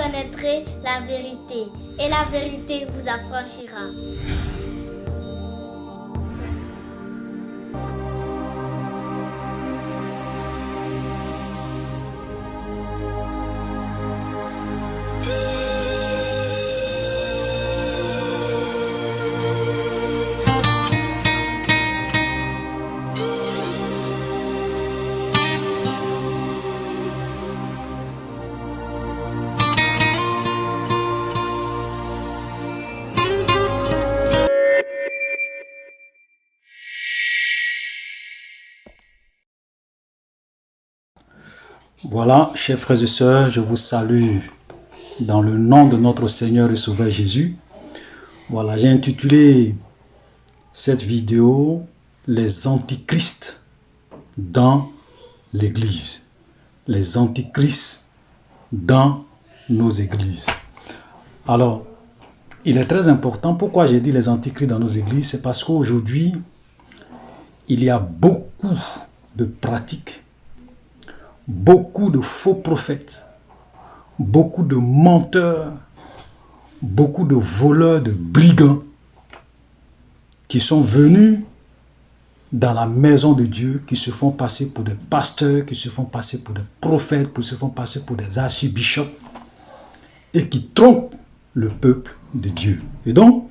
connaîtrez la vérité, et la vérité vous affranchira. Voilà, chers frères et sœurs, je vous salue dans le nom de notre Seigneur et Sauveur Jésus. Voilà, j'ai intitulé cette vidéo « Les antichrists dans l'Église ». Les antichrists dans nos églises. Alors, il est très important, pourquoi j'ai dit les antichrists dans nos églises, c'est parce qu'aujourd'hui, il y a beaucoup de pratiques, beaucoup de faux prophètes, beaucoup de menteurs, beaucoup de voleurs, de brigands qui sont venus dans la maison de Dieu, qui se font passer pour des pasteurs, qui se font passer pour des prophètes, qui se font passer pour des archibishops et qui trompent le peuple de Dieu. Et donc,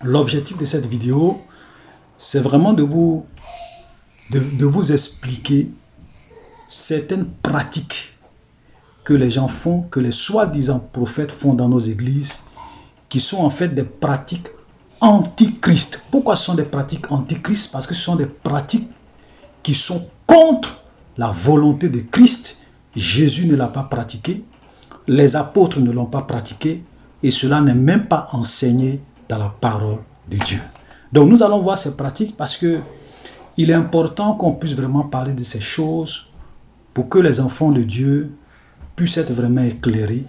l'objectif de cette vidéo, c'est vraiment de vous expliquer certaines pratiques que les gens font, que les soi-disant prophètes font dans nos églises, qui sont en fait des pratiques antichrist. Pourquoi ce sont des pratiques antichrist? Parce que ce sont des pratiques qui sont contre la volonté de Christ. Jésus ne l'a pas pratiqué, les apôtres ne l'ont pas pratiqué, et cela n'est même pas enseigné dans la parole de Dieu. Donc nous allons voir ces pratiques parce que il est important qu'on puisse vraiment parler de ces choses pour que les enfants de Dieu puissent être vraiment éclairés,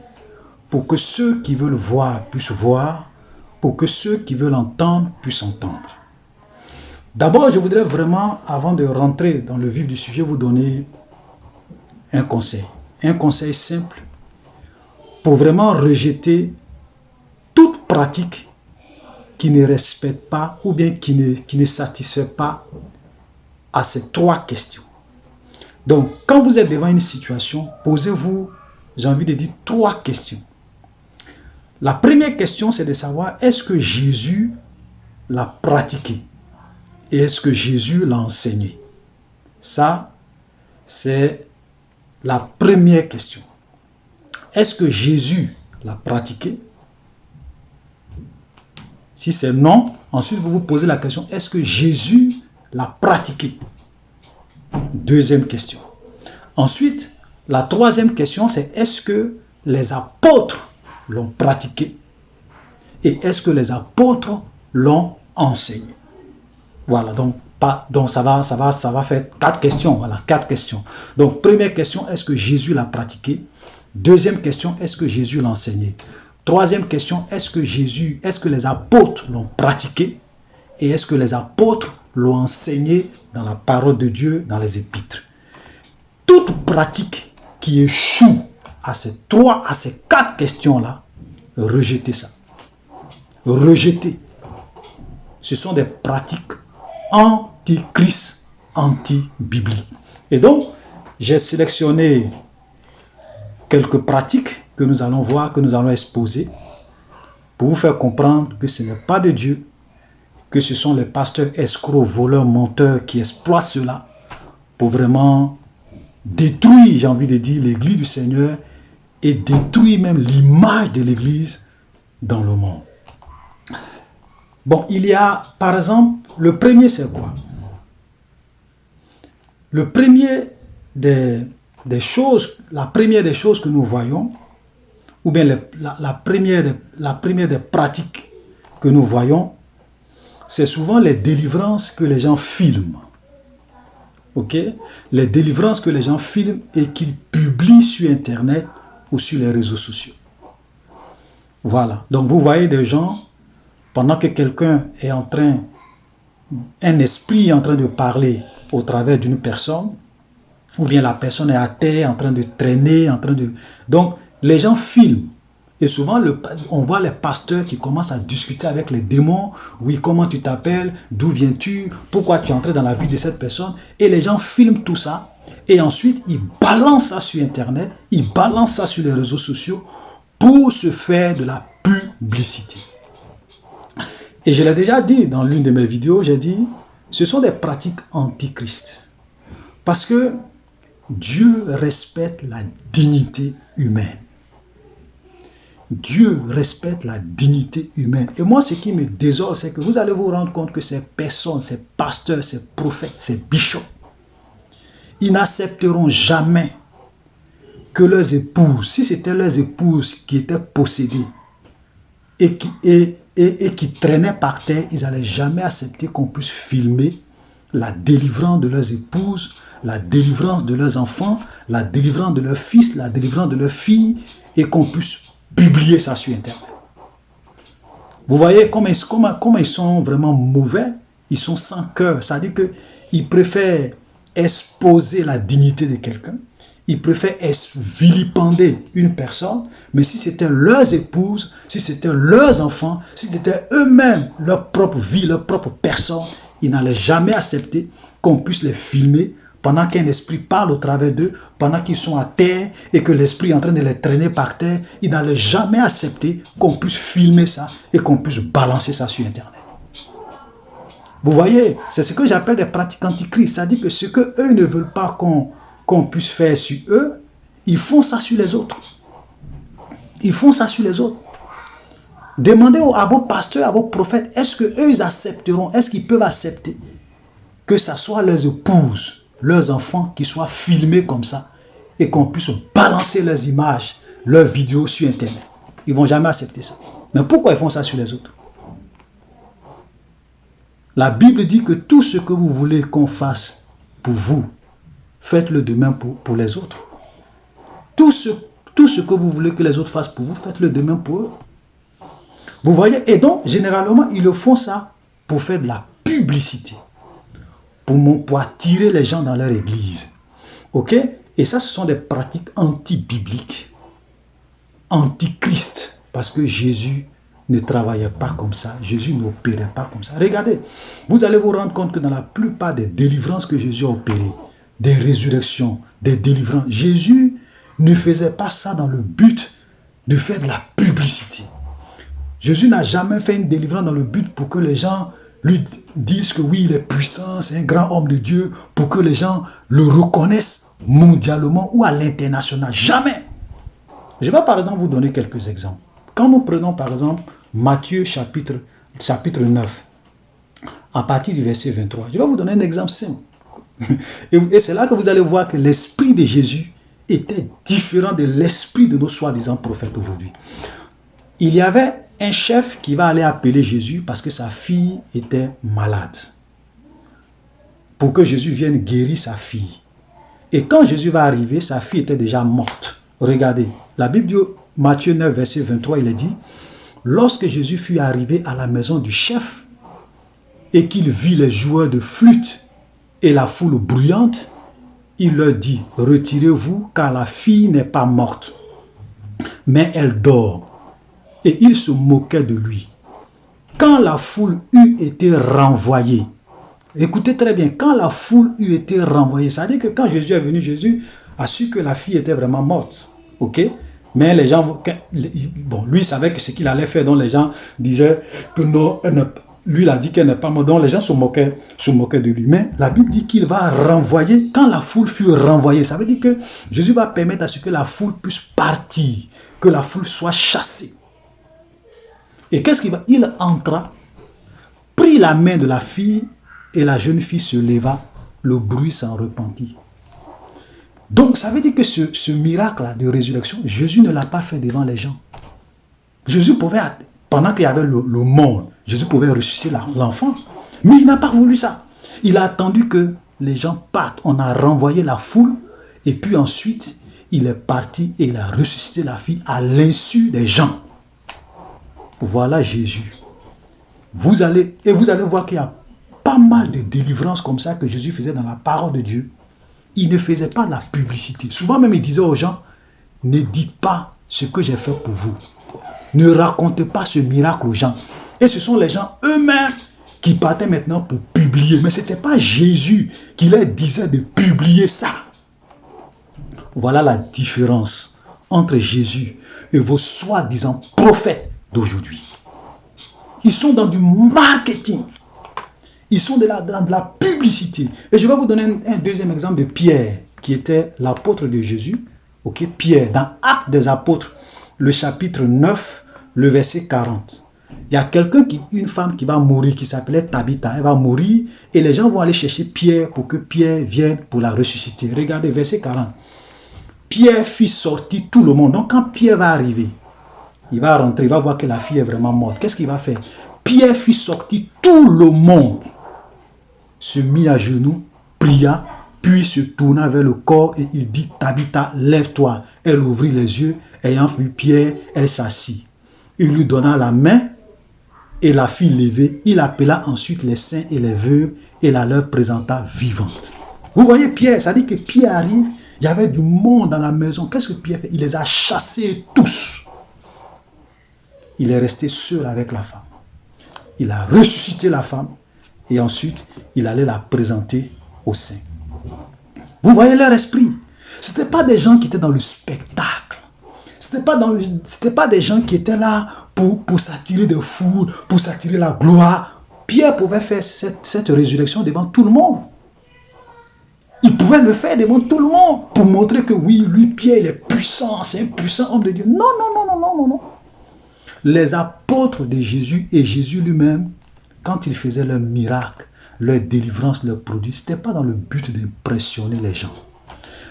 pour que ceux qui veulent voir puissent voir, pour que ceux qui veulent entendre puissent entendre. D'abord, je voudrais vraiment, avant de rentrer dans le vif du sujet, vous donner un conseil simple, pour vraiment rejeter toute pratique qui ne respecte pas ou bien qui ne satisfait pas à ces trois questions. Donc, quand vous êtes devant une situation, posez-vous, j'ai envie de dire, trois questions. La première question, c'est de savoir, est-ce que Jésus l'a pratiqué? Et est-ce que Jésus l'a enseigné? Ça, c'est la première question. Est-ce que Jésus l'a pratiqué? Si c'est non, ensuite vous vous posez la question, est-ce que Jésus l'a pratiqué? Deuxième question. Ensuite, la troisième question, c'est est-ce que les apôtres l'ont pratiqué? Et est-ce que les apôtres l'ont enseigné? Voilà, donc ça va faire quatre questions. Voilà, quatre questions. Donc, première question, est-ce que Jésus l'a pratiqué? Deuxième question, est-ce que Jésus l'a enseigné? Troisième question, est-ce que les apôtres l'ont pratiqué? Et est-ce que les apôtres l'ont enseigné dans la parole de Dieu, dans les épîtres? Toute pratique qui échoue à ces quatre questions-là, rejetez ça. Rejetez. Ce sont des pratiques anti-Christ, anti-bibliques. Et donc, j'ai sélectionné quelques pratiques que nous allons voir, que nous allons exposer, pour vous faire comprendre que ce n'est pas de Dieu, que ce sont les pasteurs escrocs, voleurs, menteurs qui exploitent cela pour vraiment détruire, j'ai envie de dire, l'église du Seigneur et détruire même l'image de l'église dans le monde. Bon, il y a, par exemple, le premier, c'est quoi? Le premier la première des choses que nous voyons, ou bien la première des pratiques que nous voyons, c'est souvent les délivrances que les gens filment. Ok? Les délivrances que les gens filment et qu'ils publient sur Internet ou sur les réseaux sociaux. Voilà. Donc vous voyez des gens, pendant que quelqu'un est un esprit est en train de parler au travers d'une personne, ou bien la personne est à terre, en train de traîner, donc les gens filment Et souvent, on voit les pasteurs qui commencent à discuter avec les démons. Oui, comment tu t'appelles? D'où viens-tu? Pourquoi tu es entré dans la vie de cette personne? Et les gens filment tout ça. Et ensuite, ils balancent ça sur Internet. Ils balancent ça sur les réseaux sociaux pour se faire de la publicité. Et je l'ai déjà dit dans l'une de mes vidéos, j'ai dit, ce sont des pratiques antichrist. Parce que Dieu respecte la dignité humaine. Dieu respecte la dignité humaine. Et moi, ce qui me désole, c'est que vous allez vous rendre compte que ces personnes, ces pasteurs, ces prophètes, ces bishops, ils n'accepteront jamais que leurs épouses, si c'était leurs épouses qui étaient possédées et qui traînaient par terre, ils n'allaient jamais accepter qu'on puisse filmer la délivrance de leurs épouses, la délivrance de leurs enfants, la délivrance de leurs fils, la délivrance de leurs filles, et qu'on puisse publier ça sur Internet. Vous voyez comment ils sont vraiment mauvais, ils sont sans cœur. C'est-à-dire qu'ils préfèrent exposer la dignité de quelqu'un, ils préfèrent vilipender une personne, mais si c'était leurs épouses, si c'était leurs enfants, si c'était eux-mêmes, leur propre vie, leur propre personne, ils n'allaient jamais accepter qu'on puisse les filmer pendant qu'un esprit parle au travers d'eux, pendant qu'ils sont à terre et que l'esprit est en train de les traîner par terre, ils n'allaient jamais accepter qu'on puisse filmer ça et qu'on puisse balancer ça sur Internet. Vous voyez, c'est ce que j'appelle des pratiques antichrist. C'est-à-dire que ce qu'eux ne veulent pas qu'on puisse faire sur eux, ils font ça sur les autres. Ils font ça sur les autres. Demandez à vos pasteurs, à vos prophètes, est-ce qu'eux ils accepteront, est-ce qu'ils peuvent accepter que ce soit leurs épouses, leurs enfants qui soient filmés comme ça et qu'on puisse balancer leurs images, leurs vidéos sur Internet. Ils ne vont jamais accepter ça. Mais pourquoi ils font ça sur les autres? La Bible dit que tout ce que vous voulez qu'on fasse pour vous, faites-le de même pour les autres. Tout ce que vous voulez que les autres fassent pour vous, faites-le de même pour eux. Vous voyez? Et donc, généralement, ils le font ça pour faire de la publicité. Pour attirer les gens dans leur église. Ok? Et ça, ce sont des pratiques anti-bibliques. Antichrist. Parce que Jésus ne travaillait pas comme ça. Jésus n'opérait pas comme ça. Regardez, vous allez vous rendre compte que dans la plupart des délivrances que Jésus a opérées, des résurrections, des délivrances, Jésus ne faisait pas ça dans le but de faire de la publicité. Jésus n'a jamais fait une délivrance dans le but pour que les gens lui disent que oui, il est puissant, c'est un grand homme de Dieu, pour que les gens le reconnaissent mondialement ou à l'international. Jamais. Je vais par exemple vous donner quelques exemples. Quand nous prenons par exemple Matthieu chapitre 9, à partir du verset 23, je vais vous donner un exemple simple. Et c'est là que vous allez voir que l'esprit de Jésus était différent de l'esprit de nos soi-disant prophètes aujourd'hui. Il y avait un chef qui va aller appeler Jésus parce que sa fille était malade. Pour que Jésus vienne guérir sa fille. Et quand Jésus va arriver, sa fille était déjà morte. Regardez, la Bible dit, Matthieu 9, verset 23, il est dit, lorsque Jésus fut arrivé à la maison du chef et qu'il vit les joueurs de flûte et la foule bruyante, il leur dit, retirez-vous car la fille n'est pas morte, mais elle dort. Et il se moquait de lui. Quand la foule eut été renvoyée, écoutez très bien, quand la foule eut été renvoyée, ça veut dire que quand Jésus est venu, Jésus a su que la fille était vraiment morte. Ok? Mais les gens, bon, lui savait que ce qu'il allait faire, donc les gens disaient que non, lui il a dit qu'elle n'est pas morte, donc les gens se moquaient de lui. Mais la Bible dit qu'il va renvoyer, quand la foule fut renvoyée, ça veut dire que Jésus va permettre à ce que la foule puisse partir, que la foule soit chassée. Et qu'est-ce qu'il va? Il entra, prit la main de la fille et la jeune fille se leva. Le bruit s'en repentit. Donc, ça veut dire que ce miracle de résurrection, Jésus ne l'a pas fait devant les gens. Jésus pouvait, pendant qu'il y avait le monde, Jésus pouvait ressusciter l'enfant. Mais il n'a pas voulu ça. Il a attendu que les gens partent. On a renvoyé la foule et puis ensuite, il est parti et il a ressuscité la fille à l'insu des gens. Voilà Jésus. Vous allez voir qu'il y a pas mal de délivrances comme ça que Jésus faisait dans la parole de Dieu. Il ne faisait pas de la publicité. Souvent même, il disait aux gens, ne dites pas ce que j'ai fait pour vous. Ne racontez pas ce miracle aux gens. Et ce sont les gens eux-mêmes qui partaient maintenant pour publier. Mais ce n'était pas Jésus qui leur disait de publier ça. Voilà la différence entre Jésus et vos soi-disant prophètes d'aujourd'hui. Ils sont dans du marketing. Ils sont dans de la publicité. Et je vais vous donner un deuxième exemple de Pierre, qui était l'apôtre de Jésus. Ok, Pierre, dans Actes des Apôtres, le chapitre 9, le verset 40. Il y a une femme qui va mourir, qui s'appelait Tabitha. Elle va mourir et les gens vont aller chercher Pierre pour que Pierre vienne pour la ressusciter. Regardez, verset 40. Pierre fit sortir tout le monde. Donc quand Pierre va arriver, il va rentrer, il va voir que la fille est vraiment morte. Qu'est-ce qu'il va faire? Pierre fit sortir tout le monde, se mit à genoux, pria, puis se tourna vers le corps et il dit, Tabitha, lève-toi. Elle ouvrit les yeux, ayant vu Pierre, elle s'assit. Il lui donna la main et la fit lever. Il appela ensuite les saints et les veuves et la leur présenta vivante. Vous voyez Pierre, ça dit que Pierre arrive, il y avait du monde dans la maison. Qu'est-ce que Pierre fait? Il les a chassés tous. Il est resté seul avec la femme. Il a ressuscité la femme et ensuite il allait la présenter aux saints. Vous voyez leur esprit. Ce n'étaient pas des gens qui étaient dans le spectacle. Ce n'étaient pas des gens qui étaient là pour s'attirer de foules, pour s'attirer la gloire. Pierre pouvait faire cette résurrection devant tout le monde. Il pouvait le faire devant tout le monde pour montrer que oui, lui, Pierre, il est puissant, c'est un puissant homme de Dieu. Non, non, non, non, non, non, non. Les apôtres de Jésus et Jésus lui-même, quand ils faisaient leurs miracles, leur délivrance, leurs produits, ce n'était pas dans le but d'impressionner les gens.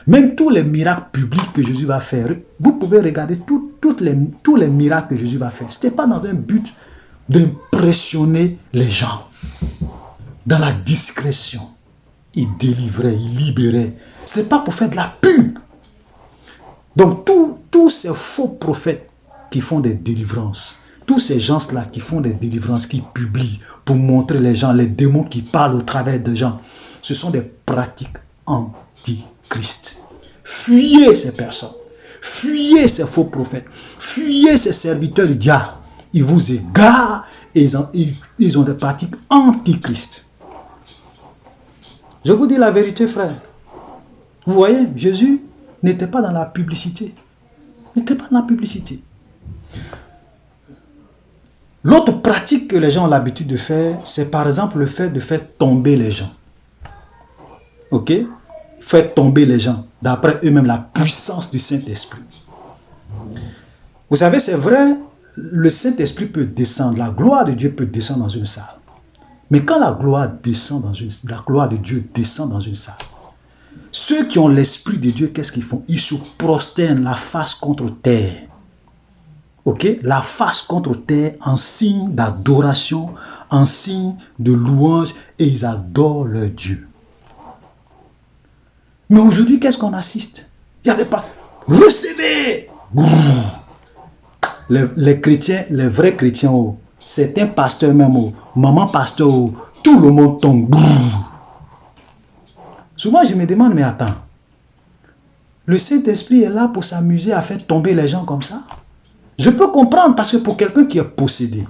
Même tous les miracles publics que Jésus va faire, vous pouvez regarder tous les miracles que Jésus va faire. Ce n'était pas dans un but d'impressionner les gens. Dans la discrétion, il délivrait, il libérait. Ce n'est pas pour faire de la pub. Donc tous ces faux prophètes qui font des délivrances, tous ces gens-là qui font des délivrances, qui publient pour montrer les gens, les démons qui parlent au travers des gens, ce sont des pratiques anti-Christ. Fuyez ces personnes, fuyez ces faux prophètes, fuyez ces serviteurs du diable. Ils vous égarent et ils ont des pratiques anti-Christ. Je vous dis la vérité, frère. Vous voyez, Jésus n'était pas dans la publicité. Il n'était pas dans la publicité. L'autre pratique que les gens ont l'habitude de faire, c'est par exemple le fait de faire tomber les gens. Ok? Faire tomber les gens, d'après eux-mêmes, la puissance du Saint-Esprit. Vous savez, c'est vrai, le Saint-Esprit peut descendre, la gloire de Dieu peut descendre dans une salle. Mais quand la gloire de Dieu descend dans une salle, ceux qui ont l'Esprit de Dieu, qu'est-ce qu'ils font? Ils se prosternent la face contre terre. Ok, la face contre terre en signe d'adoration, en signe de louange, et ils adorent leur Dieu. Mais aujourd'hui, qu'est-ce qu'on assiste? Il n'y avait pas. Recevez! Les chrétiens, les vrais chrétiens, certains pasteurs même, maman pasteur, tout le monde tombe. Souvent, je me demande, mais attends, le Saint-Esprit est là pour s'amuser à faire tomber les gens comme ça? Je peux comprendre parce que pour quelqu'un qui est possédé,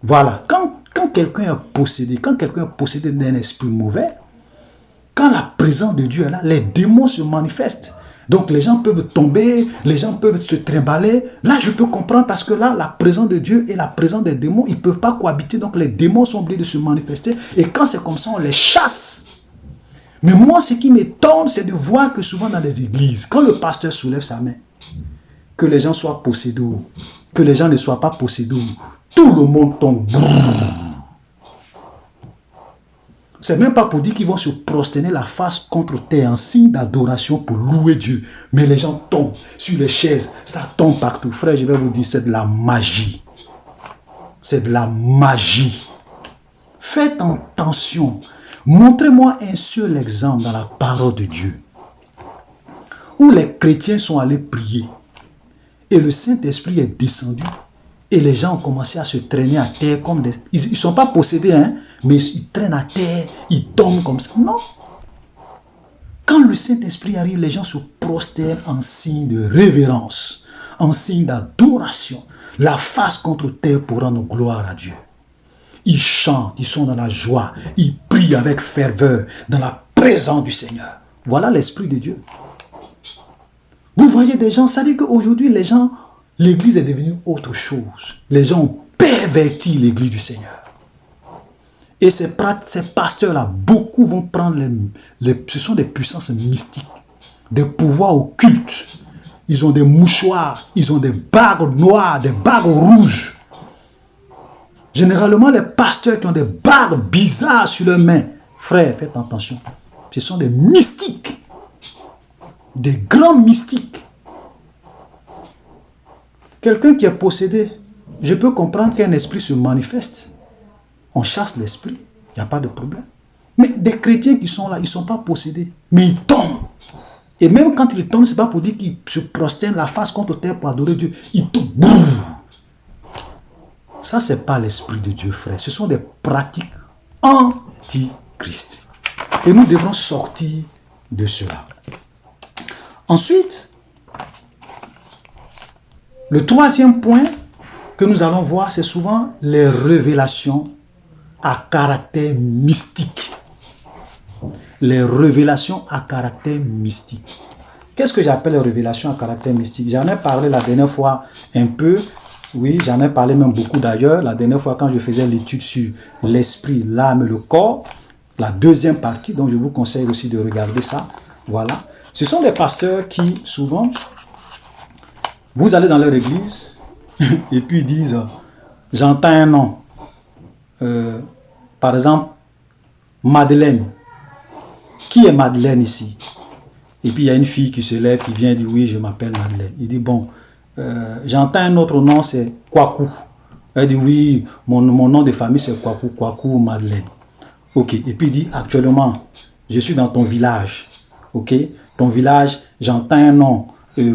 voilà, quand quelqu'un est possédé d'un esprit mauvais, quand la présence de Dieu est là, les démons se manifestent. Donc les gens peuvent tomber, les gens peuvent se trimballer. Là, je peux comprendre parce que là, la présence de Dieu et la présence des démons, ils ne peuvent pas cohabiter. Donc les démons sont obligés de se manifester. Et quand c'est comme ça, on les chasse. Mais moi, ce qui m'étonne, c'est de voir que souvent dans les églises, quand le pasteur soulève sa main, que les gens soient possédés, que les gens ne soient pas possédés, tout le monde tombe. C'est même pas pour dire qu'ils vont se prosterner la face contre terre en signe d'adoration pour louer Dieu. Mais les gens tombent sur les chaises, ça tombe partout. Frère, je vais vous dire, c'est de la magie. C'est de la magie. Faites attention. Montrez-moi un seul exemple dans la parole de Dieu où les chrétiens sont allés prier et le Saint-Esprit est descendu et les gens ont commencé à se traîner à terre comme des... Ils ne sont pas possédés, hein, mais ils traînent à terre, ils tombent comme ça. Non. Quand le Saint-Esprit arrive, les gens se prosternent en signe de révérence, en signe d'adoration. la face contre terre pour rendre gloire à Dieu. Ils chantent, ils sont dans la joie, ils prient avec ferveur dans la présence du Seigneur. Voilà l'Esprit de Dieu. Vous voyez des gens, ça dit qu'aujourd'hui, les gens, l'église est devenue autre chose. Les gens ont perverti l'église du Seigneur. Et ces pasteurs-là, beaucoup vont prendre ce sont des puissances mystiques, des pouvoirs occultes. Ils ont des mouchoirs, ils ont des bagues noires, des bagues rouges. Généralement, les pasteurs qui ont des bagues bizarres sur leurs mains, frères, faites attention, ce sont des mystiques, des grands mystiques. Quelqu'un qui est possédé, je peux comprendre qu'un esprit se manifeste. On chasse l'esprit, il n'y a pas de problème. Mais des chrétiens qui sont là, ils ne sont pas possédés, mais ils tombent. Et même quand ils tombent, ce n'est pas pour dire qu'ils se prosternent la face contre terre pour adorer Dieu. Ils tombent. Boum. Ça, ce n'est pas l'Esprit de Dieu, frère. Ce sont des pratiques anti-Christ. Et nous devrons sortir de cela. Ensuite, le troisième point que nous allons voir, c'est souvent les révélations à caractère mystique. Les révélations à caractère mystique. Qu'est-ce que j'appelle les révélations à caractère mystique? J'en ai parlé la dernière fois un peu. Oui, j'en ai parlé même beaucoup d'ailleurs. La dernière fois, quand je faisais l'étude sur l'esprit, l'âme et le corps, la deuxième partie, donc je vous conseille aussi de regarder ça. Voilà. Ce sont des pasteurs qui, souvent, vous allez dans leur église et puis ils disent, j'entends un nom. Par exemple, Madeleine. Qui est Madeleine ici? Et puis il y a une fille qui se lève, qui vient dire, oui, je m'appelle Madeleine. Il dit, bon, j'entends un autre nom, c'est Kwaku. Elle dit, oui, mon nom de famille, c'est Kwaku, Kwaku Madeleine. Ok, et puis il dit, actuellement, je suis dans ton village. Ok, ton village, j'entends un nom,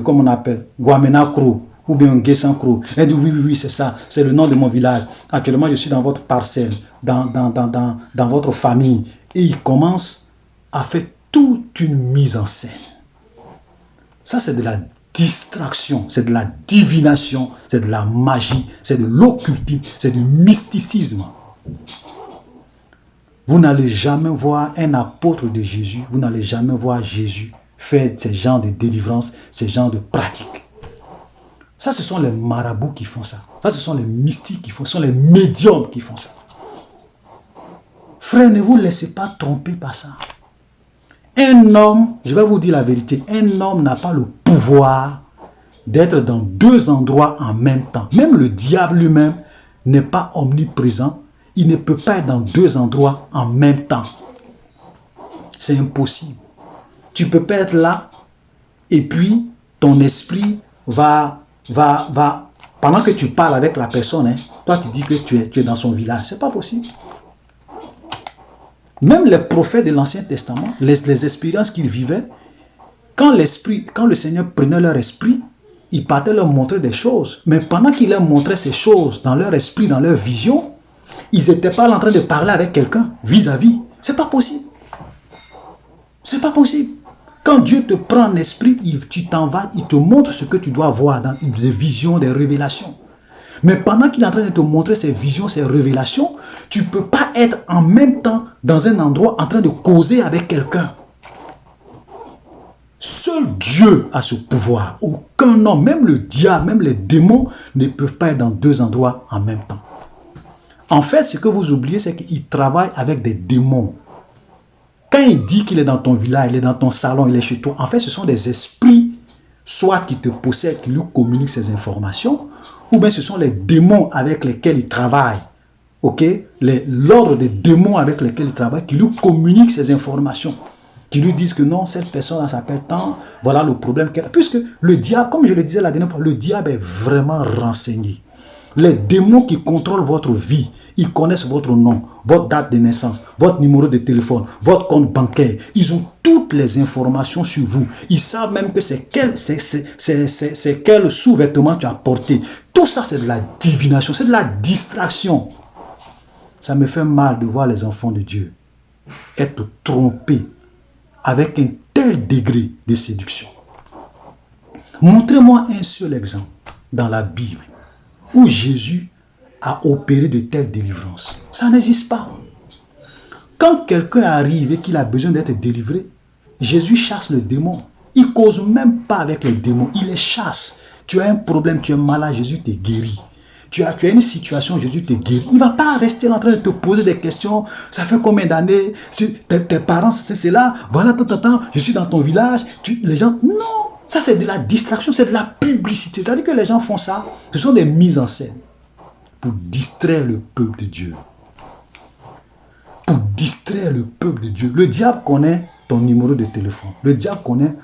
comme on appelle, Guamena Kro, ou bien Gessan Kro. Elle dit, oui, oui, oui, c'est ça, c'est le nom de mon village. Actuellement, je suis dans votre parcelle, dans votre famille. Et il commence à faire toute une mise en scène. Ça, c'est de la distraction, c'est de la divination, c'est de la magie, c'est de l'occultisme, c'est du mysticisme. Vous n'allez jamais voir un apôtre de Jésus, vous n'allez jamais voir Jésus faire ces genres de délivrance, ces genres de pratiques. Ça, ce sont les marabouts qui font ça. Ça, ce sont les mystiques qui font ça, ce sont les médiums qui font ça. Frère, ne vous laissez pas tromper par ça. Un homme, je vais vous dire la vérité, un homme n'a pas le pouvoir d'être dans deux endroits en même temps. Même le diable lui-même n'est pas omniprésent. Il ne peut pas être dans deux endroits en même temps. C'est impossible. Tu peux pas être là et puis ton esprit va pendant que tu parles avec la personne, hein, toi tu dis que tu es dans son village. C'est pas possible. Même les prophètes de l'Ancien Testament, les expériences qu'ils vivaient, quand le Seigneur prenait leur esprit, il partait leur montrer des choses. Mais pendant qu'il leur montrait ces choses dans leur esprit, dans leur vision, ils n'étaient pas en train de parler avec quelqu'un vis-à-vis. C'est pas possible. C'est pas possible. Quand Dieu te prend en esprit, tu t'en vas, il te montre ce que tu dois voir dans des visions, des révélations. Mais pendant qu'il est en train de te montrer ces visions, ces révélations, tu ne peux pas être en même temps dans un endroit en train de causer avec quelqu'un. Seul Dieu a ce pouvoir. Aucun homme, même le diable, même les démons ne peuvent pas être dans deux endroits en même temps. En fait, ce que vous oubliez, c'est qu'il travaille avec des démons. Quand il dit qu'il est dans ton village, il est dans ton salon, il est chez toi, en fait, ce sont des esprits, soit qui te possèdent, qui lui communiquent ces informations, ou bien ce sont les démons avec lesquels il travaille. Ok? L'ordre des démons avec lesquels il travaille, qui lui communiquent ces informations. Qui lui disent que non, cette personne s'appelle tant, voilà le problème qu'elle a. Puisque le diable, comme je le disais la dernière fois, le diable est vraiment renseigné. Les démons qui contrôlent votre vie, ils connaissent votre nom, votre date de naissance, votre numéro de téléphone, votre compte bancaire. Ils ont toutes les informations sur vous. Ils savent même que c'est quel sous-vêtement tu as porté. Tout ça, c'est de la divination, c'est de la distraction. Ça me fait mal de voir les enfants de Dieu être trompés avec un tel degré de séduction. Montrez-moi un seul exemple dans la Bible où Jésus a opéré de telles délivrances. Ça n'existe pas. Quand quelqu'un arrive et qu'il a besoin d'être délivré, Jésus chasse le démon. Il ne cause même pas avec les démons, il les chasse. Tu as un problème, tu es malade, Jésus te guérit. Tu as une situation, Jésus te guérit. Il ne va pas rester en train de te poser des questions. Ça fait combien d'années? Tes parents, c'est là. Voilà, je suis dans ton village. Les gens, non. Ça, c'est de la distraction, c'est de la publicité. C'est-à-dire que les gens font ça. Ce sont des mises en scène pour distraire le peuple de Dieu. Pour distraire le peuple de Dieu. Le diable connaît ton numéro de téléphone. Le diable connaît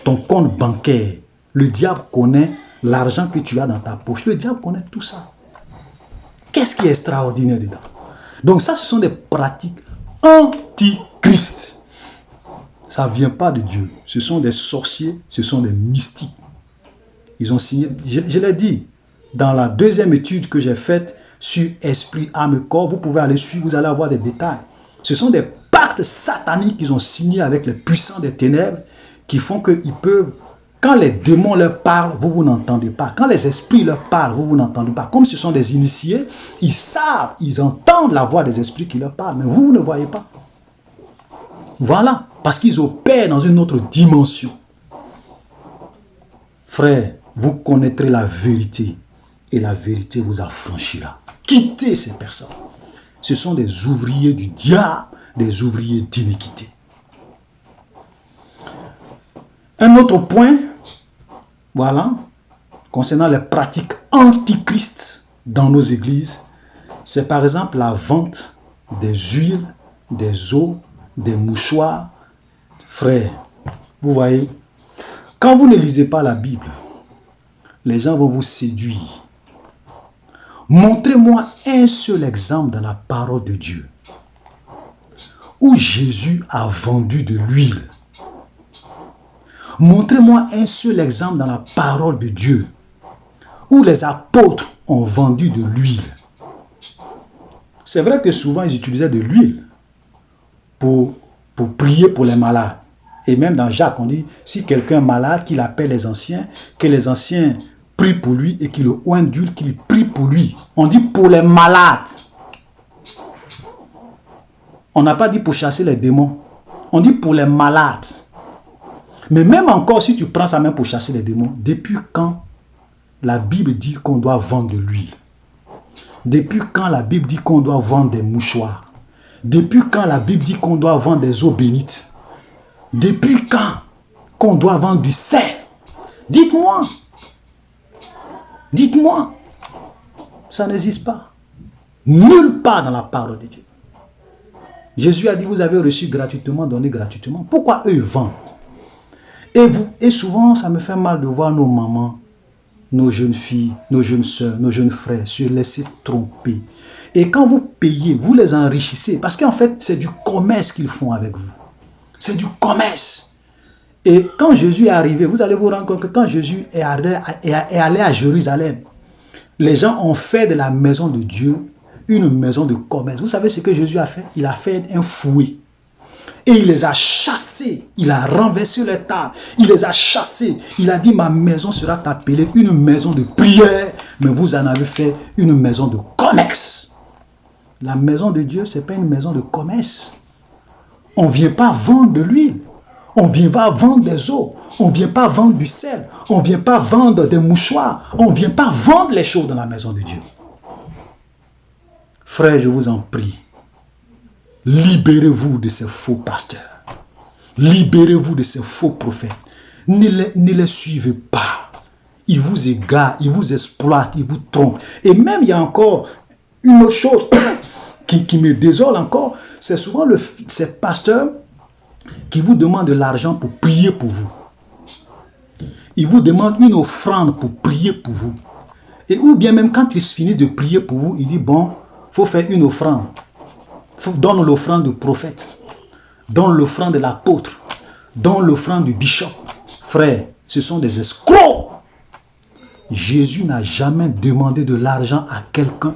ton compte bancaire. Le diable connaît l'argent que tu as dans ta poche. Le diable connaît tout ça. Qu'est-ce qui est extraordinaire dedans? Donc ça, ce sont des pratiques antichrist. Ça ne vient pas de Dieu. Ce sont des sorciers, ce sont des mystiques. Ils ont signé, je l'ai dit, dans la deuxième étude que j'ai faite sur esprit, âme, corps, vous pouvez aller suivre, vous allez avoir des détails. Ce sont des pactes sataniques qu'ils ont signés avec les puissants des ténèbres qui font qu'ils peuvent, quand les démons leur parlent, vous n'entendez pas. Quand les esprits leur parlent, vous n'entendez pas. Comme ce sont des initiés, ils savent, ils entendent la voix des esprits qui leur parlent, mais vous ne voyez pas. Voilà, parce qu'ils opèrent dans une autre dimension. Frère, vous connaîtrez la vérité et la vérité vous affranchira. Quittez ces personnes. Ce sont des ouvriers du diable, des ouvriers d'iniquité. Un autre point, voilà, concernant les pratiques antichrist dans nos églises, c'est par exemple la vente des huiles, des eaux, des mouchoirs. Frère, vous voyez, quand vous ne lisez pas la Bible, les gens vont vous séduire. Montrez-moi un seul exemple dans la parole de Dieu où Jésus a vendu de l'huile. Montrez-moi un seul exemple dans la parole de Dieu où les apôtres ont vendu de l'huile. C'est vrai que souvent ils utilisaient de l'huile pour prier pour les malades. Et même dans Jacques, on dit, si quelqu'un est malade, qu'il appelle les anciens, que les anciens prient pour lui et qu'il le oignent d'huile, qu'il prie pour lui. On dit pour les malades. On n'a pas dit pour chasser les démons. On dit pour les malades. Mais même encore, si tu prends ça même pour chasser les démons, depuis quand la Bible dit qu'on doit vendre de l'huile? Depuis quand la Bible dit qu'on doit vendre des mouchoirs? Depuis quand la Bible dit qu'on doit vendre des eaux bénites? Depuis quand qu'on doit vendre du sel? Dites-moi. Dites-moi. Ça n'existe pas. Nulle part dans la parole de Dieu. Jésus a dit, vous avez reçu gratuitement, donné gratuitement. Pourquoi eux vendent? Et souvent, ça me fait mal de voir nos mamans, nos jeunes filles, nos jeunes soeurs, nos jeunes frères se laisser tromper. Et quand vous payez, vous les enrichissez. Parce qu'en fait, c'est du commerce qu'ils font avec vous. C'est du commerce. Et quand Jésus est arrivé, vous allez vous rendre compte que quand Jésus est allé à Jérusalem, les gens ont fait de la maison de Dieu une maison de commerce. Vous savez ce que Jésus a fait? Il a fait un fouet. Et il les a chassés. Il a renversé les tables. Il les a chassés. Il a dit, ma maison sera appelée une maison de prière. Mais vous en avez fait une maison de commerce. La maison de Dieu, ce n'est pas une maison de commerce. On ne vient pas vendre de l'huile. On ne vient pas vendre des eaux. On ne vient pas vendre du sel. On ne vient pas vendre des mouchoirs. On ne vient pas vendre les choses dans la maison de Dieu. Frères, je vous en prie. Libérez-vous de ces faux pasteurs. Libérez-vous de ces faux prophètes. Ne les suivez pas. Ils vous égarent, ils vous exploitent, ils vous trompent. Et même, il y a encore une autre chose qui me désole encore. C'est souvent ces pasteurs qui vous demandent de l'argent pour prier pour vous. Ils vous demandent une offrande pour prier pour vous. Et ou bien même quand ils finissent de prier pour vous, ils disent, bon, il faut faire une offrande. Donne l'offrande du prophète. Donne l'offrande de l'apôtre. Donne l'offrande du bishop. Frère, ce sont des escrocs. Jésus n'a jamais demandé de l'argent à quelqu'un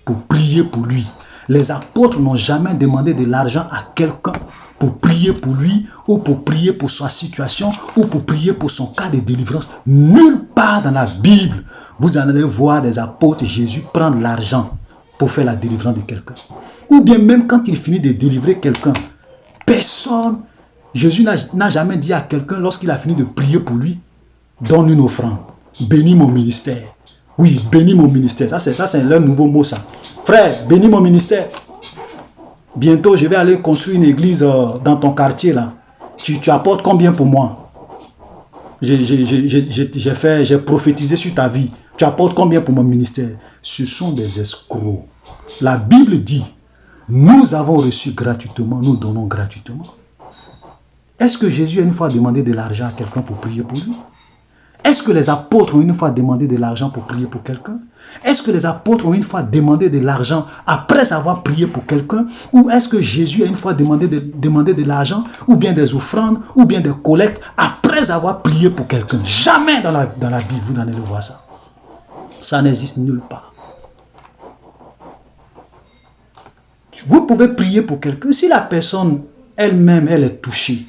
pour prier pour lui. Les apôtres n'ont jamais demandé de l'argent à quelqu'un pour prier pour lui ou pour prier pour sa situation ou pour prier pour son cas de délivrance. Nulle part dans la Bible, vous allez voir des apôtres Jésus prendre l'argent pour faire la délivrance de quelqu'un. Ou bien même quand il finit de délivrer quelqu'un, personne, Jésus n'a jamais dit à quelqu'un lorsqu'il a fini de prier pour lui, donne une offrande, bénis mon ministère. Oui, bénis mon ministère. Ça c'est leur nouveau mot ça. Frère, bénis mon ministère. Bientôt, je vais aller construire une église dans ton quartier là. Tu apportes combien pour moi? J'ai prophétisé sur ta vie. Tu apportes combien pour mon ministère? Ce sont des escrocs. La Bible dit, nous avons reçu gratuitement, nous donnons gratuitement. Est-ce que Jésus a une fois demandé de l'argent à quelqu'un pour prier pour lui? Est-ce que les apôtres ont une fois demandé de l'argent pour prier pour quelqu'un? Est-ce que les apôtres ont une fois demandé de l'argent après avoir prié pour quelqu'un? Ou est-ce que Jésus a une fois demandé de l'argent, ou bien des offrandes, ou bien des collectes, après avoir prié pour quelqu'un? Jamais dans la Bible, vous n'allez le voir ça. Ça n'existe nulle part. Vous pouvez prier pour quelqu'un. Si la personne elle-même, elle est touchée,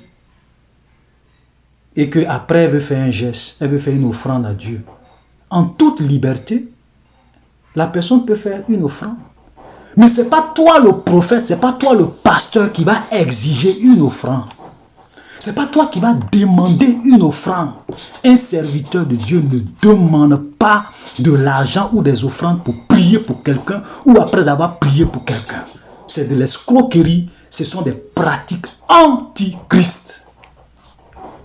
et qu'après elle veut faire un geste, elle veut faire une offrande à Dieu, en toute liberté, la personne peut faire une offrande. Mais ce n'est pas toi le prophète, ce n'est pas toi le pasteur qui va exiger une offrande. Ce n'est pas toi qui va demander une offrande. Un serviteur de Dieu ne demande pas de l'argent ou des offrandes pour prier pour quelqu'un ou après avoir prié pour quelqu'un. C'est de l'escroquerie, ce sont des pratiques anti-Christ.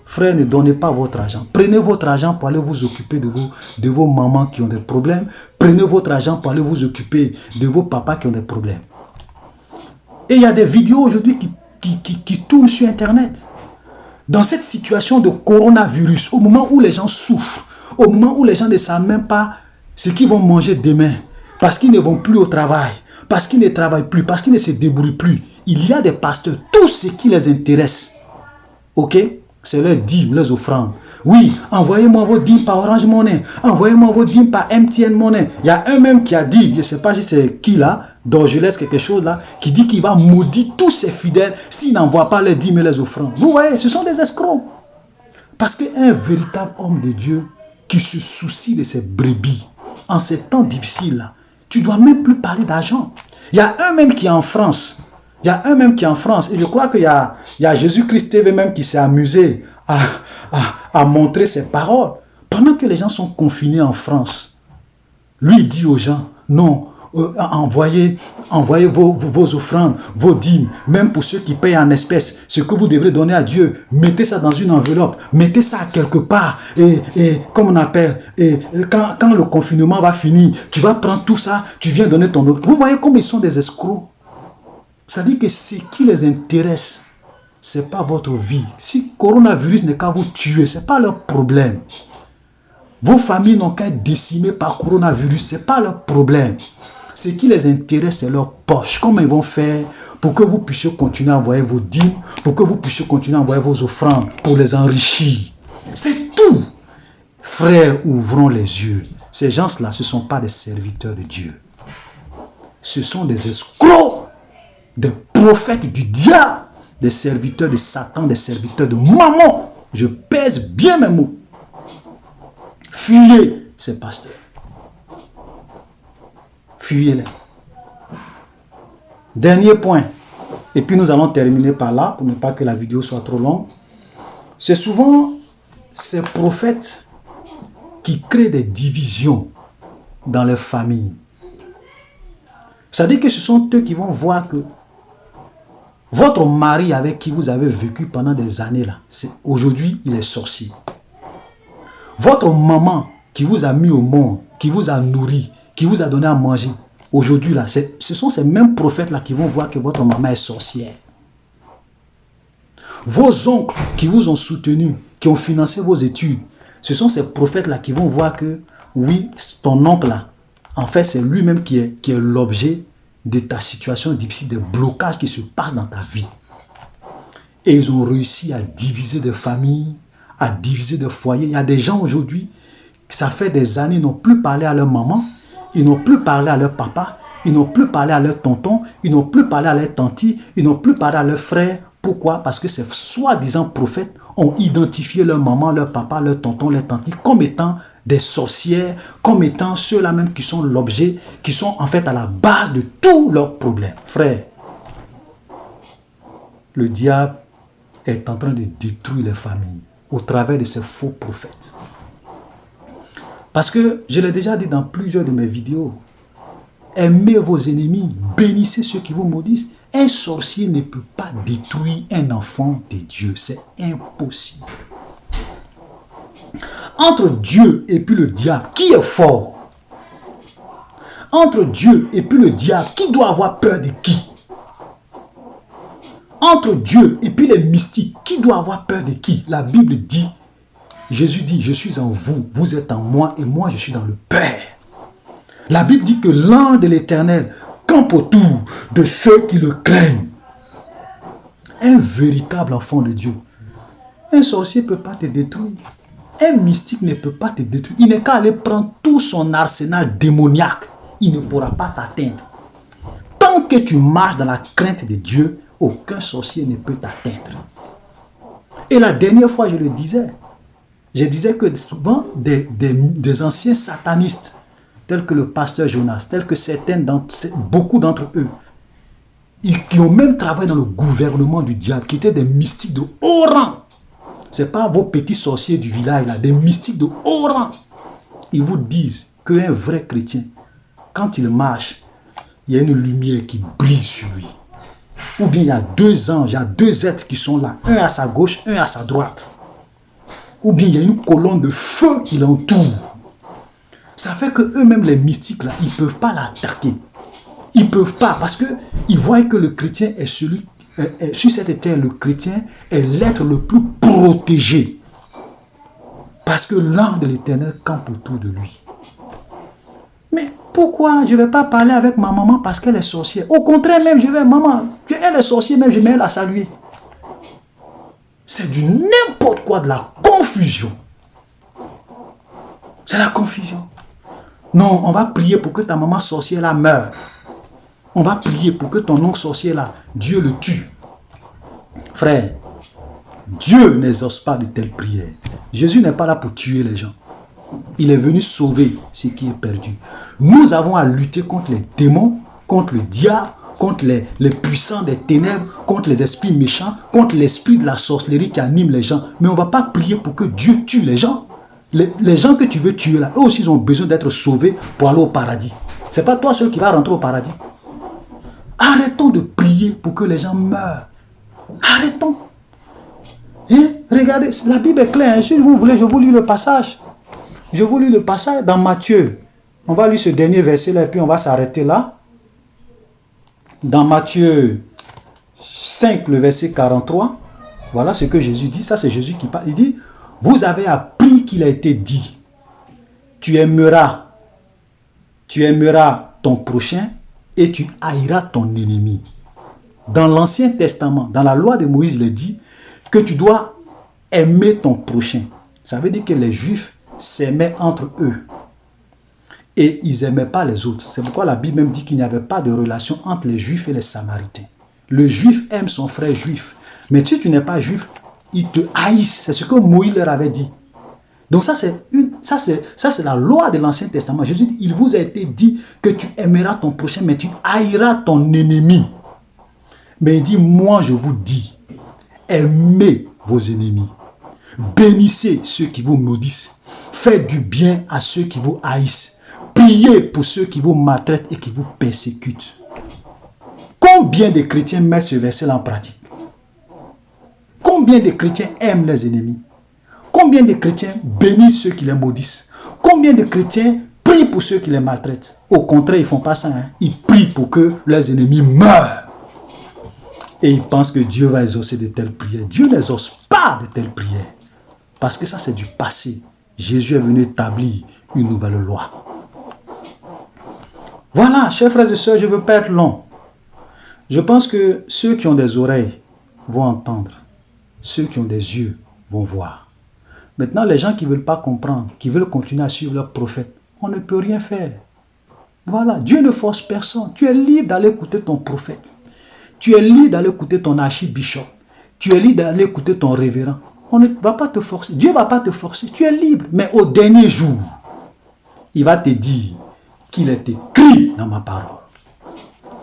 Frère, ne donnez pas votre argent. Prenez votre argent pour aller vous occuper de vos mamans qui ont des problèmes. Prenez votre argent pour aller vous occuper de vos papas qui ont des problèmes. Et il y a des vidéos aujourd'hui qui tournent sur Internet. Dans cette situation de coronavirus, au moment où les gens souffrent, au moment où les gens ne savent même pas ce qu'ils vont manger demain, parce qu'ils ne vont plus au travail, parce qu'ils ne travaillent plus, parce qu'ils ne se débrouillent plus, il y a des pasteurs, tout ce qui les intéresse, ok? C'est leurs dîmes, leurs offrandes. Oui, envoyez-moi vos dîmes par Orange Money. Envoyez-moi vos dîmes par MTN Money. Il y a un même qui a dit, je ne sais pas si c'est qui là, d'Orgelès quelque chose là, qui dit qu'il va maudire tous ses fidèles s'ils n'envoient pas les dîmes et les offrandes. Vous voyez, ce sont des escrocs. Parce qu'un véritable homme de Dieu qui se soucie de ses brebis, en ces temps difficiles là, tu ne dois même plus parler d'argent. Il y a un même qui est en France. Il y a un même qui est en France. Et je crois qu'il y a Jésus-Christ TV même qui s'est amusé à montrer ses paroles. Pendant que les gens sont confinés en France, lui dit aux gens, non, envoyez vos offrandes, vos dîmes, même pour ceux qui payent en espèces, ce que vous devrez donner à Dieu, mettez ça dans une enveloppe, mettez ça quelque part, et comme on appelle, et quand le confinement va finir, tu vas prendre tout ça, tu viens donner ton autre. Vous voyez comme ils sont des escrocs. Ça dit que ce qui les intéresse, ce n'est pas votre vie. Si le coronavirus n'est qu'à vous tuer, ce n'est pas leur problème. Vos familles n'ont qu'à être décimées par coronavirus, ce n'est pas leur problème. Ce qui les intéresse, c'est leur poche. Comment ils vont faire pour que vous puissiez continuer à envoyer vos dîmes, pour que vous puissiez continuer à envoyer vos offrandes, pour les enrichir. C'est tout. Frères, ouvrons les yeux. Ces gens-là, ce ne sont pas des serviteurs de Dieu. Ce sont des escrocs, des prophètes du diable, des serviteurs de Satan, des serviteurs de Mammon. Je pèse bien mes mots. Fuyez ces pasteurs. Fuyez-les. Dernier point. Et puis nous allons terminer par là, pour ne pas que la vidéo soit trop longue. C'est souvent ces prophètes qui créent des divisions dans leur famille. Ça veut dire que ce sont eux qui vont voir que votre mari avec qui vous avez vécu pendant des années là, aujourd'hui il est sorcier. Votre maman qui vous a mis au monde, qui vous a nourri, qui vous a donné à manger, aujourd'hui là, ce sont ces mêmes prophètes là qui vont voir que votre maman est sorcière. Vos oncles qui vous ont soutenu, qui ont financé vos études, ce sont ces prophètes là qui vont voir que oui, ton oncle là, en fait c'est lui-même qui est l'objet de ta situation difficile, des blocages qui se passent dans ta vie. Et ils ont réussi à diviser des familles, à diviser des foyers. Il y a des gens aujourd'hui, ça fait des années, ils n'ont plus parlé à leur maman, ils n'ont plus parlé à leur papa, ils n'ont plus parlé à leur tonton, ils n'ont plus parlé à leur tante, ils n'ont plus parlé à leur frère. Pourquoi? Parce que ces soi-disant prophètes ont identifié leur maman, leur papa, leur tonton, leur tante comme étant des sorcières comme étant ceux-là même qui sont l'objet, qui sont en fait à la base de tous leurs problèmes. Frère, le diable est en train de détruire les familles au travers de ces faux prophètes. Parce que, je l'ai déjà dit dans plusieurs de mes vidéos, aimez vos ennemis, bénissez ceux qui vous maudissent. Un sorcier ne peut pas détruire un enfant de Dieu, c'est impossible. Entre Dieu et puis le diable, qui est fort? Entre Dieu et puis le diable, qui doit avoir peur de qui? Entre Dieu et puis les mystiques, qui doit avoir peur de qui? La Bible dit, Jésus dit, je suis en vous, vous êtes en moi et moi je suis dans le Père. La Bible dit que l'ange de l'Éternel campe autour de ceux qui le craignent. Un véritable enfant de Dieu. Un sorcier ne peut pas te détruire. Un mystique ne peut pas te détruire. Il n'est qu'à aller prendre tout son arsenal démoniaque. Il ne pourra pas t'atteindre. Tant que tu marches dans la crainte de Dieu, aucun sorcier ne peut t'atteindre. Et la dernière fois, je le disais. Je disais que souvent, des anciens satanistes, tels que le pasteur Jonas, tels que beaucoup d'entre eux, qui ont même travaillé dans le gouvernement du diable, qui étaient des mystiques de haut rang. Ce n'est pas vos petits sorciers du village, là, des mystiques de haut rang. Ils vous disent qu'un vrai chrétien, quand il marche, il y a une lumière qui brille sur lui. Ou bien il y a deux anges, il y a deux êtres qui sont là, un à sa gauche, un à sa droite. Ou bien il y a une colonne de feu qui l'entoure. Ça fait que eux-mêmes, les mystiques, là, ils ne peuvent pas l'attaquer. Ils ne peuvent pas, parce qu'ils voient que le chrétien est celui, sur cette terre, le chrétien est l'être le plus protégé. Parce que l'ange de l'Éternel campe autour de lui. Mais pourquoi je ne vais pas parler avec ma maman parce qu'elle est sorcière? Au contraire même, je vais, maman, elle est sorcière même, je vais la saluer. C'est du n'importe quoi, de la confusion. C'est la confusion. Non, on va prier pour que ta maman sorcière là meure. On va prier pour que ton oncle sorcier là, Dieu le tue. Frère, Dieu n'exauce pas de telles prières. Jésus n'est pas là pour tuer les gens. Il est venu sauver ce qui est perdu. Nous avons à lutter contre les démons, contre le diable, contre les puissants des ténèbres, contre les esprits méchants, contre l'esprit de la sorcellerie qui anime les gens. Mais on ne va pas prier pour que Dieu tue les gens. Les gens que tu veux tuer là, eux aussi ils ont besoin d'être sauvés pour aller au paradis. Ce n'est pas toi seul qui va rentrer au paradis. Arrêtons de prier pour que les gens meurent. Arrêtons. Hein? Regardez, la Bible est claire. Hein? Si vous voulez, je vous lis le passage. Je vous lis le passage dans Matthieu. On va lire ce dernier verset là et puis on va s'arrêter là. Dans Matthieu 5, le verset 43. Voilà ce que Jésus dit. Ça c'est Jésus qui parle. Il dit, vous avez appris qu'il a été dit, tu aimeras ton prochain et tu haïras ton ennemi. Dans l'Ancien Testament, dans la loi de Moïse, il est dit que tu dois aimer ton prochain. Ça veut dire que les Juifs s'aimaient entre eux. Et ils n'aimaient pas les autres. C'est pourquoi la Bible même dit qu'il n'y avait pas de relation entre les Juifs et les Samaritains. Le Juif aime son frère juif. Mais si tu n'es pas juif, ils te haïssent. C'est ce que Moïse leur avait dit. Donc ça c'est la loi de l'Ancien Testament. Jésus dit, il vous a été dit que tu aimeras ton prochain, mais tu haïras ton ennemi. Mais il dit, moi je vous dis, aimez vos ennemis. Bénissez ceux qui vous maudissent. Faites du bien à ceux qui vous haïssent. Priez pour ceux qui vous maltraitent et qui vous persécutent. Combien de chrétiens mettent ce verset en pratique? Combien de chrétiens aiment leurs ennemis? Combien de chrétiens bénissent ceux qui les maudissent? Combien de chrétiens prient pour ceux qui les maltraitent? Au contraire, ils ne font pas ça. Hein? Ils prient pour que leurs ennemis meurent. Et ils pensent que Dieu va exaucer de telles prières. Dieu n'exauce pas de telles prières. Parce que ça, c'est du passé. Jésus est venu établir une nouvelle loi. Voilà, chers frères et sœurs, je ne veux pas être long. Je pense que ceux qui ont des oreilles vont entendre. Ceux qui ont des yeux vont voir. Maintenant, les gens qui ne veulent pas comprendre, qui veulent continuer à suivre leur prophète, on ne peut rien faire. Voilà, Dieu ne force personne. Tu es libre d'aller écouter ton prophète. Tu es libre d'aller écouter ton archibishop. Tu es libre d'aller écouter ton révérend. On ne va pas te forcer. Dieu ne va pas te forcer. Tu es libre. Mais au dernier jour, il va te dire qu'il est écrit dans ma parole.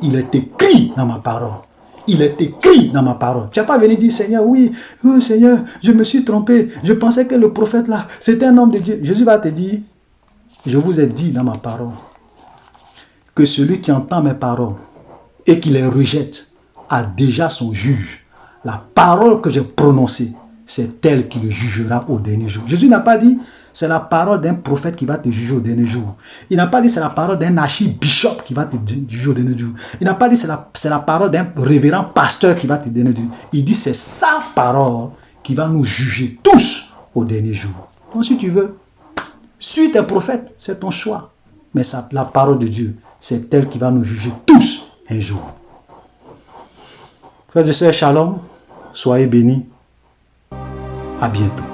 Il est écrit dans ma parole. Il est écrit dans ma parole. Tu n'as pas venu dire, Seigneur, oui, oh, Seigneur, je me suis trompé. Je pensais que le prophète là, c'était un homme de Dieu. Jésus va te dire, je vous ai dit dans ma parole que celui qui entend mes paroles et qui les rejette a déjà son juge. La parole que j'ai prononcée, c'est elle qui le jugera au dernier jour. Jésus n'a pas dit, c'est la parole d'un prophète qui va te juger au dernier jour. Il n'a pas dit, c'est la parole d'un archibishop qui va te juger au dernier jour. Il n'a pas dit, c'est la parole d'un révérend pasteur qui va te donner. Il dit, c'est sa parole qui va nous juger tous au dernier jour. Donc si tu veux, suis tes prophètes, c'est ton choix. Mais la parole de Dieu, c'est elle qui va nous juger tous un jour. Frères et sœurs, shalom, soyez bénis. À bientôt.